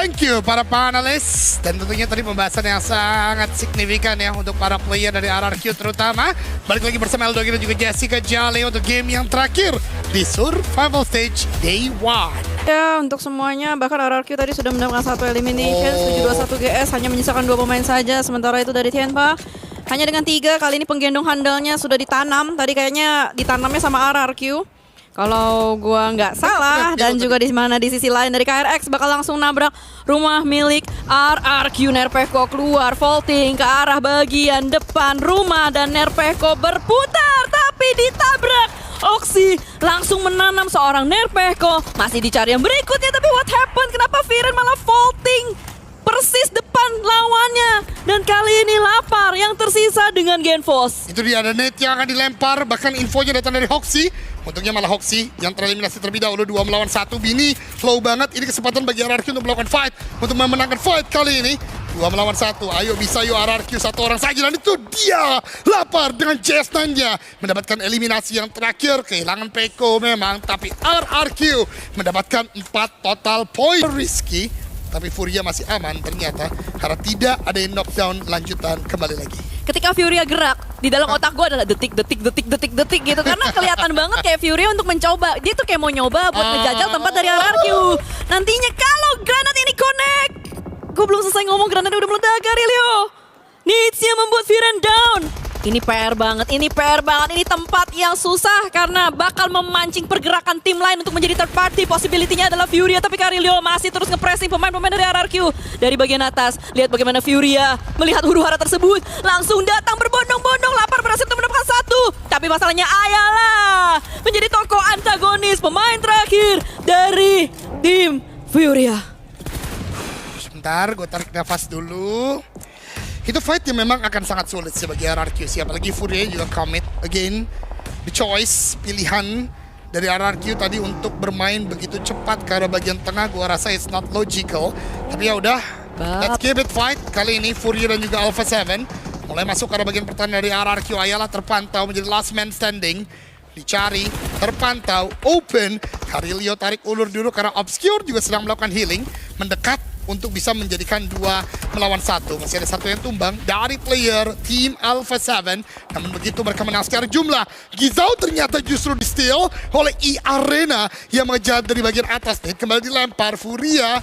Thank you para panelis. Dan tentunya tadi pembahasan yang sangat signifikan ya untuk para player dari RRQ terutama. Balik lagi bersama Eldogi dan juga Jessica Jale untuk game yang terakhir di Survival Stage Day 1. Ya, untuk semuanya, bahkan RRQ tadi sudah mendapatkan satu elimination, 721 GS hanya menyisakan 2 pemain saja. Sementara itu dari Tianpa hanya dengan 3, kali ini penggendong handalnya sudah ditanam. Tadi kayaknya ditanamnya sama RRQ. Kalau gua nggak salah, dan juga di mana di sisi lain dari KRX bakal langsung nabrak rumah milik RRQ. Nerpeko keluar, vaulting ke arah bagian depan rumah dan Nerpeko berputar tapi ditabrak. Oxy langsung menanam seorang Nerpeko. Masih dicari yang berikutnya, tapi what happened? Kenapa Viren malah vaulting persis depan lawannya? Dan kali ini Lapar yang tersisa dengan Genfos. Itu dia, ada net yang akan dilempar, bahkan infonya datang dari Hoxy. Untungnya malah Hoxy yang tereliminasi terlebih dahulu, 2 melawan 1. Bini flow banget, ini kesempatan bagi RRQ untuk melakukan fight, untuk memenangkan fight kali ini. 2 melawan 1, ayo bisa yuk RRQ, satu orang saja. Dan itu dia, Lapar dengan JS9-nya mendapatkan eliminasi yang terakhir. Kehilangan Peko memang, tapi RRQ mendapatkan 4 total poin. Risky, tapi Furia masih aman ternyata karena tidak ada yang knockdown lanjutan kembali lagi. Ketika Furia gerak, di dalam otak gue adalah detik gitu. Karena kelihatan banget kayak Furia untuk mencoba. Dia tuh kayak mau nyoba buat ngejajal tempat dari RRQ. Nantinya kalau granat ini connect. Gue belum selesai ngomong, granatnya udah meledak, Garilio. Needs-nya membuat Viren down. Ini PR banget, ini tempat yang susah karena bakal memancing pergerakan tim lain untuk menjadi third party. Possibility-nya adalah Furia, tapi Carilio masih terus nge-pressing pemain-pemain dari RRQ. Dari bagian atas, lihat bagaimana Furia melihat huru-hara tersebut. Langsung datang berbondong-bondong, Lapar berhasil untuk mendapatkan 1. Tapi masalahnya Ayala menjadi tokoh antagonis, pemain terakhir dari tim Furia. Sebentar, gue tarik nafas dulu. Itu fight yang memang akan sangat sulit sih bagi RRQ sih. Apalagi Furia juga commit again. The choice, pilihan dari RRQ tadi untuk bermain begitu cepat ke arah bagian tengah, gua rasa it's not logical. Tapi ya udah, let's give it fight. Kali ini Furia dan juga Alpha 7 mulai masuk ke arah bagian pertahanan dari RRQ. Ayala terpantau menjadi last man standing. Dicari, terpantau, open. Carilio tarik ulur dulu karena Obscure juga sedang melakukan healing. Mendekat untuk bisa menjadikan 2 melawan 1. Masih ada satu yang tumbang dari player Team Alpha 7. Namun begitu mereka menang secara jumlah. Gizao ternyata justru di steal oleh E-Arena yang mengejar dari bagian atas. Dan kembali dilempar Furia.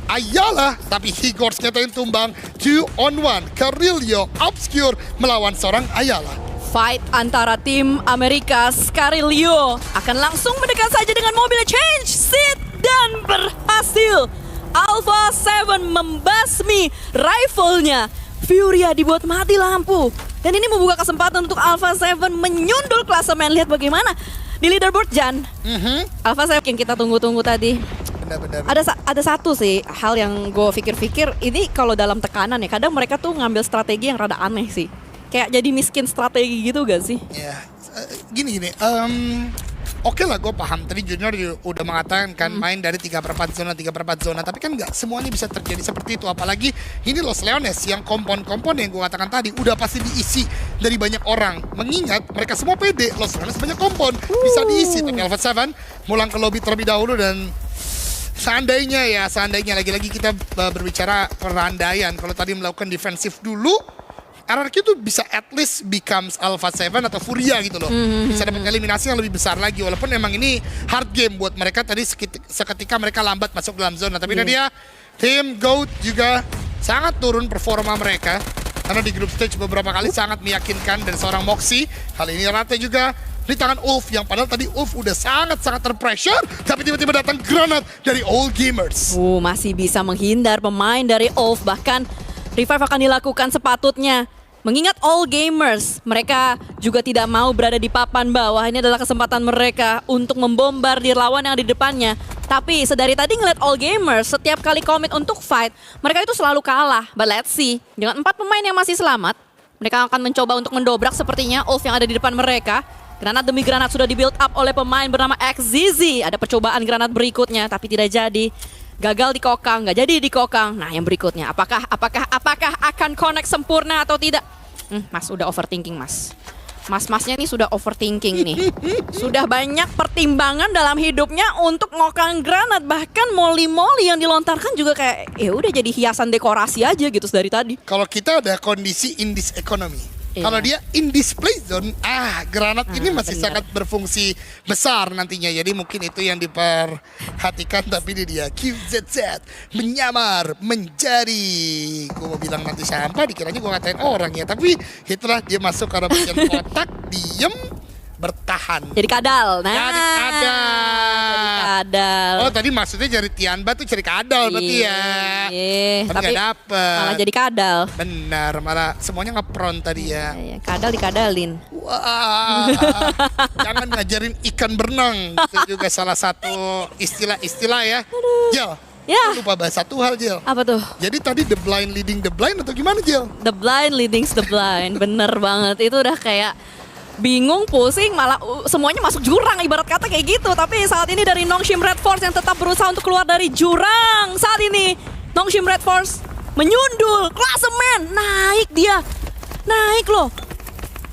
Ayala, tapi Higors ternyata yang tumbang. 2-on-1. Carilio, Obscure melawan seorang Ayala. Fight antara tim Amerika Carilio akan langsung mendekat saja dengan mobil change seat dan berhasil. Alpha 7 membasmi rifle-nya. Furia dibuat mati lampu. Dan ini membuka kesempatan untuk Alpha 7 menyundul klasemen. Lihat bagaimana di leaderboard, Jan. Alpha 7 yang kita tunggu-tunggu tadi. Benar-benar. Ada satu sih hal yang gue pikir-pikir. Ini kalau dalam tekanan ya, kadang mereka tuh ngambil strategi yang rada aneh sih. Kayak jadi miskin strategi gitu gak sih? Ya, gini. Oke lah, gue paham. Tadi Junior udah mengatakan kan main dari 3/4 zona. Tapi kan nggak semuanya bisa terjadi seperti itu. Apalagi ini Los Leones yang kompon-kompon yang gue katakan tadi udah pasti diisi dari banyak orang. Mengingat mereka semua pede, Los Leones banyak kompon bisa diisi. Tapi Alpha 7 mulang ke lobby terlebih dahulu dan seandainya lagi-lagi kita berbicara perandaian. Kalau tadi melakukan defensif dulu, RRQ tuh bisa at least becomes Alpha 7 atau Furia gitu loh. Bisa dapat eliminasi yang lebih besar lagi. Walaupun memang ini hard game buat mereka tadi seketika mereka lambat masuk dalam zona. Tapi dia tim GOAT juga sangat turun performa mereka. Karena di group stage beberapa kali sangat meyakinkan dari seorang Moxie. Kali ini rata juga di tangan Ulf yang padahal tadi Ulf udah sangat-sangat terpressure. Tapi tiba-tiba datang granat dari All Gamers. Masih bisa menghindar pemain dari Ulf. Bahkan revive akan dilakukan sepatutnya. Mengingat All Gamers, mereka juga tidak mau berada di papan bawah. Ini adalah kesempatan mereka untuk membombardir lawan yang ada di depannya. Tapi sedari tadi ngeliat All Gamers, setiap kali komit untuk fight, mereka itu selalu kalah. But let's see, dengan 4 pemain yang masih selamat, mereka akan mencoba untuk mendobrak sepertinya Ulf yang ada di depan mereka. Granat demi granat sudah di build up oleh pemain bernama XZZ. Ada percobaan granat berikutnya, tapi tidak jadi. Gagal dikokang, nggak jadi dikokang. Nah yang berikutnya, apakah akan connect sempurna atau tidak? Mas udah overthinking mas. Mas-masnya nih sudah overthinking nih. Sudah banyak pertimbangan dalam hidupnya untuk ngokang granat. Bahkan molly-molly yang dilontarkan juga kayak udah jadi hiasan dekorasi aja gitu dari tadi. Kalau kita ada kondisi in this economy. Iya. Kalau dia in display zone, granat ini masih bener. sangat berfungsi besar nantinya. Jadi mungkin itu yang diperhatikan. Tapi ini dia QZZ menyamar menjadi, gue mau bilang nanti sampah, dikiranya gue ngatain orang ya. Tapi itulah dia masuk ke bagian kotak, diem, bertahan. Jadi kadal. Nah, Jadi kadal. Jadi kadal. Oh tadi maksudnya jari Tianba tuh cari kadal berarti ya. Iya, Tapi nggak dapet. malah jadi kadal. Benar, malah semuanya ngepron tadi ya. Iya, kadal dikadalin. Wah, jangan ngajarin ikan berenang. Itu juga salah satu istilah-istilah ya. Jel, Ya. lu lupa bahas satu hal Jel. Apa tuh? Jadi tadi the blind leading the blind atau gimana Jel? The blind leading the blind. Bener banget. Itu udah kayak bingung, pusing, malah semuanya masuk jurang ibarat kata kayak gitu. Tapi saat ini dari Nongshim Red Force yang tetap berusaha untuk keluar dari jurang. Saat ini Nongshim Red Force menyundul klasemen, naik dia. Naik loh.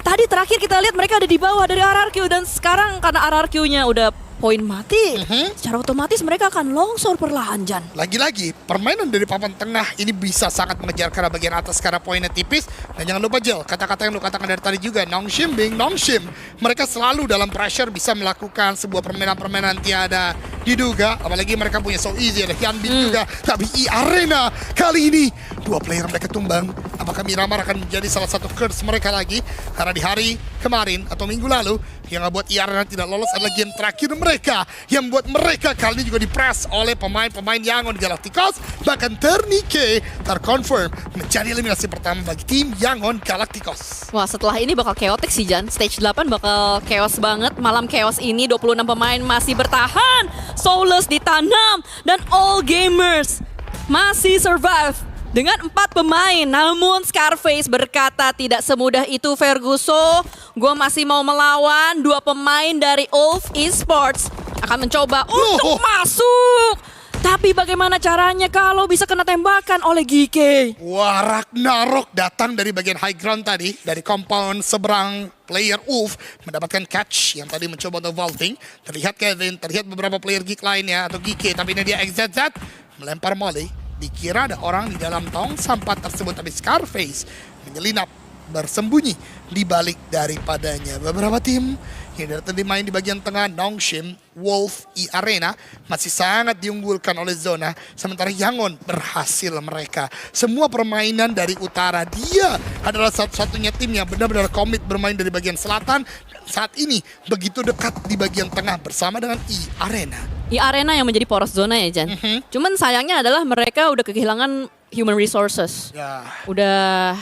Tadi terakhir kita lihat mereka ada di bawah dari RRQ dan sekarang karena RRQ-nya udah poin mati, secara otomatis mereka akan longsor perlahan, Jan. Lagi-lagi, permainan dari papan tengah ini bisa sangat mengejar ke arah bagian atas karena poinnya tipis. Dan jangan lupa Jel, kata-kata yang lu katakan dari tadi juga, Nongshim being Nongshim. Mereka selalu dalam pressure bisa melakukan sebuah permainan-permainan tiada diduga. Apalagi mereka punya So Easy, ada Hyunbin juga. Tapi Arena kali ini, dua player mereka tumbang. Apakah Miramar akan menjadi salah satu curse mereka lagi? Karena di hari kemarin atau minggu lalu, yang membuat Arena tidak lolos adalah game terakhir mereka, yang membuat mereka kali ini juga dipress oleh pemain-pemain Yangon Galacticos. Bahkan Ternike terkonfirm menjadi eliminasi pertama bagi tim Yangon Galacticos. Wah, setelah ini bakal chaotic sih, Jan. Stage 8 bakal chaos banget. Malam chaos ini 26 pemain masih bertahan. Soulless ditanam dan All Gamers masih survive dengan 4 pemain. Namun Scarface berkata tidak semudah itu, Ferguso. Gue masih mau melawan. 2 pemain dari Ulf Esports akan mencoba untuk masuk. Tapi bagaimana caranya kalau bisa kena tembakan oleh GK? Wah, Ragnarok datang dari bagian high ground tadi, dari compound seberang player Ulf mendapatkan catch yang tadi mencoba untuk vaulting. Terlihat Kevin, terlihat beberapa player geek lainnya atau GK, tapi ini dia XZZ melempar volley. Dikira ada orang di dalam tong sampah tersebut, tapi Scarface menyelinap bersembunyi di balik daripadanya. Beberapa tim yang dari tadi main di bagian tengah, Nongshim, Wolf, Arena masih sangat diunggulkan oleh zona. Sementara Yangon berhasil mereka. Semua permainan dari utara, dia adalah satu-satunya tim yang benar-benar komit bermain dari bagian selatan. Dan saat ini begitu dekat di bagian tengah bersama dengan Arena. Arena yang menjadi poros zona ya, Jan. Cuman sayangnya adalah mereka udah kehilangan human resources. Ya, Udah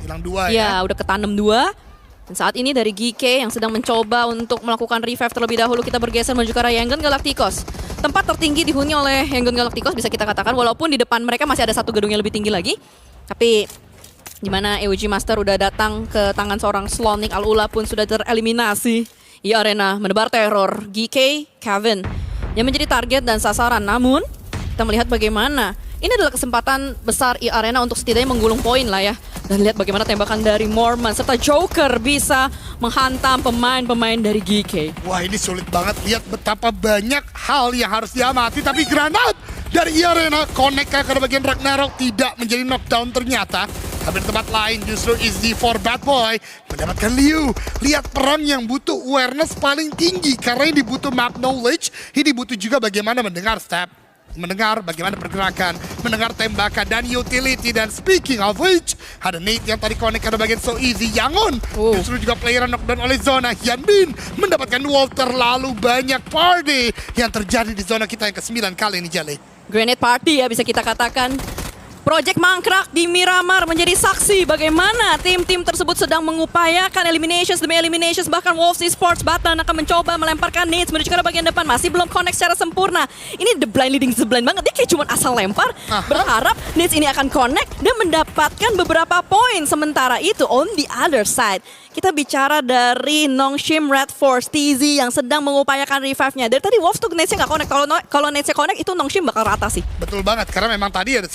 hilang 2 ya. udah ketanam 2. Dan saat ini dari GK yang sedang mencoba untuk melakukan revive terlebih dahulu, kita bergeser menuju ke arah Yangon Galacticos. Tempat tertinggi dihuni oleh Yangon Galacticos bisa kita katakan, walaupun di depan mereka masih ada satu gedung yang lebih tinggi lagi. Tapi dimana EUG Master udah datang ke tangan seorang Slonic, Al-Ula pun sudah tereliminasi. Arena menebar teror. GK, Kevin yang menjadi target dan sasaran. Namun kita melihat bagaimana ini adalah kesempatan besar Arena untuk setidaknya menggulung poin lah ya. Dan lihat bagaimana tembakan dari Mormon serta Joker bisa menghantam pemain-pemain dari GK. Wah, ini sulit banget. Lihat betapa banyak hal yang harus diamati. Tapi granat dari Arena connect ke bagian Ragnarok tidak menjadi knockdown ternyata. Tapi di tempat lain justru Izzy for Bad Boy mendapatkan Liu. Lihat perang yang butuh awareness paling tinggi. Karena ini butuh map knowledge. Ini butuh juga bagaimana mendengar step, mendengar bagaimana pergerakan, mendengar tembakan dan utility. Dan speaking of which, ada Nate yang tadi connect ke bagian So Easy. Yangon justru juga player knockdown oleh zona. Hyunbin mendapatkan wall. Terlalu banyak party yang terjadi di zona kita yang ke-9 kali ini, Jale. Grenade Party ya bisa kita katakan. Project Mangkrak di Miramar menjadi saksi bagaimana tim-tim tersebut sedang mengupayakan eliminations demi eliminations. Bahkan Wolves Esports Batan akan mencoba melemparkan nades menuju ke bagian depan. Masih belum connect secara sempurna. Ini the blind leading the blind banget. Dia kayak cuma asal lempar. Berharap nades ini akan connect dan mendapatkan beberapa poin. Sementara itu on the other side, kita bicara dari Nongshim Red Force, TZ yang sedang mengupayakan revive-nya. Dari tadi Wolves tuh nades-nya nggak connect. Kalau nades-nya connect itu Nongshim bakal rata sih. Betul banget, karena memang tadi ada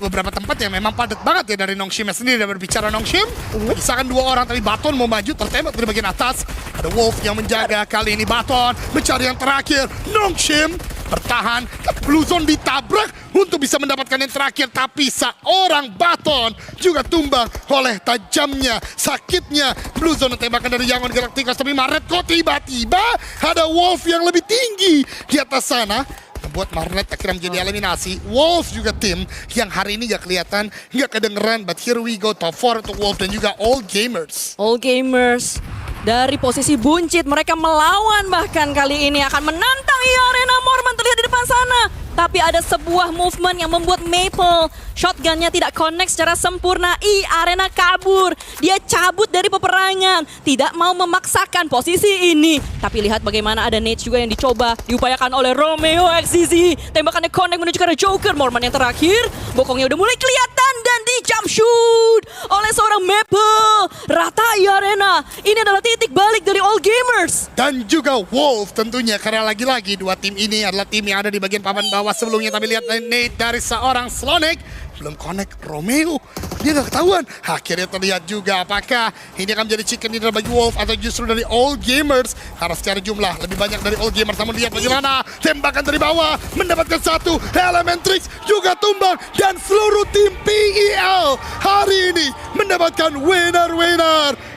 beberapa tempat yang memang padat banget ya dari Nongshimnya sendiri. Dan berbicara Nongshim, misalkan 2 orang tapi Baton mau maju tertembak dari bagian atas. Ada Wolf yang menjaga, kali ini Baton mencari yang terakhir. Nongshim bertahan, Blue Zone ditabrak untuk bisa mendapatkan yang terakhir. Tapi seorang Baton juga tumbang oleh tajamnya, sakitnya Blue Zone tembakan dari Yangon Galacticos. Tapi Maret kok tiba-tiba ada Wolf yang lebih tinggi di atas sana, membuat Marnet akhirnya menjadi eliminasi. Wolf juga tim yang hari ini gak kelihatan, gak kedengeran. But here we go, top 4 untuk Wolf dan juga All Gamers. All Gamers dari posisi buncit, mereka melawan bahkan kali ini akan menantang Arena Mormon terlihat di depan sana. Tapi ada sebuah movement yang membuat Maple shotgunnya tidak connect secara sempurna. Arena kabur, dia cabut dari peperangan, tidak mau memaksakan posisi ini. Tapi lihat bagaimana ada nades juga yang dicoba, diupayakan oleh Romeo XCZ. Tembakannya connect menuju ke arah Joker. Mormon yang terakhir, bokongnya udah mulai kelihatan dan di jump shoot oleh seorang Maple. Rata Arena, ini adalah titik balik dari All Gamers. Dan juga Wolf tentunya, karena lagi-lagi dua tim ini adalah tim yang ada di bagian papan bawah sebelumnya. Tapi lihat nade dari seorang Slonek, belum connect Romeo, dia gak ketahuan. Akhirnya terlihat juga apakah ini akan menjadi chicken dinner bagi Wolf atau justru dari All Gamers. Karena secara jumlah lebih banyak dari All Gamers. Namun lihat bagaimana tembakan dari bawah mendapatkan satu, Elementrix juga tumbang. Dan seluruh tim PEL hari ini mendapatkan winner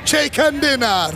chicken dinner.